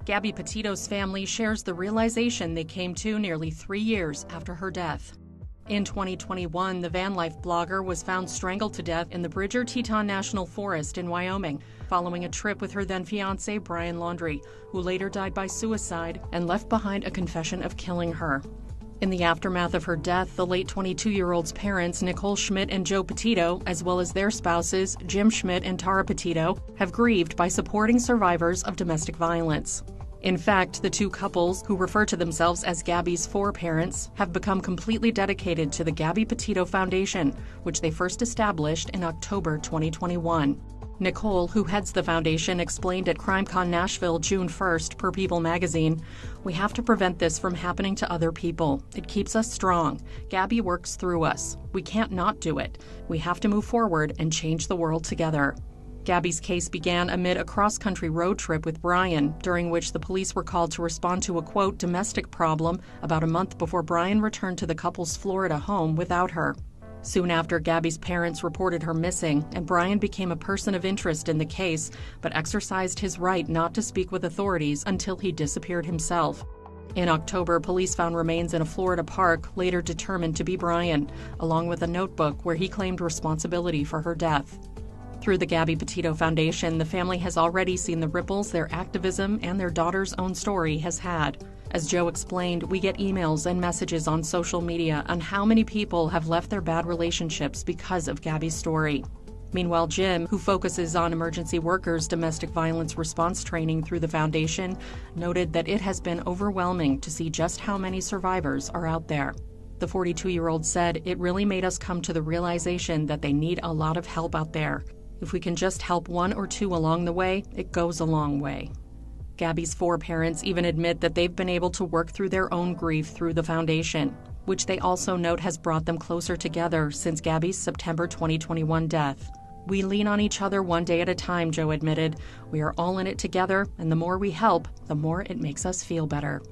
Gabby Petito's family shares the realization they came to nearly 3 years after her death. In 2021, the van life blogger was found strangled to death in the Bridger-Teton National Forest in Wyoming, following a trip with her then-fiancé Brian Laundrie, who later died by suicide and left behind a confession of killing her. In the aftermath of her death, the late 22-year-old's parents, Nicole Schmidt and Joe Petito, as well as their spouses, Jim Schmidt and Tara Petito, have grieved by supporting survivors of domestic violence. In fact, the two couples, who refer to themselves as Gabby's foreparents, have become completely dedicated to the Gabby Petito Foundation, which they first established in October 2021. Nicole, who heads the foundation, explained at CrimeCon Nashville June 1st per People magazine, "We have to prevent this from happening to other people. It keeps us strong. Gabby works through us. We can't not do it. We have to move forward and change the world together." Gabby's case began amid a cross-country road trip with Brian, during which the police were called to respond to a, quote, domestic problem about a month before Brian returned to the couple's Florida home without her. Soon after, Gabby's parents reported her missing, and Brian became a person of interest in the case, but exercised his right not to speak with authorities until he disappeared himself. In October, police found remains in a Florida park, later determined to be Brian, along with a notebook where he claimed responsibility for her death. Through the Gabby Petito Foundation, the family has already seen the ripples their activism and their daughter's own story has had. As Joe explained, we get emails and messages on social media on how many people have left their bad relationships because of Gabby's story. Meanwhile, Jim, who focuses on emergency workers' domestic violence response training through the foundation, noted that it has been overwhelming to see just how many survivors are out there. The 42-year-old said, "It really made us come to the realization that they need a lot of help out there. If we can just help one or two along the way, it goes a long way." Gabby's foreparents even admit that they've been able to work through their own grief through the foundation, which they also note has brought them closer together since Gabby's September 2021 death. "We lean on each other one day at a time," Joe admitted. "We are all in it together, and the more we help, the more it makes us feel better."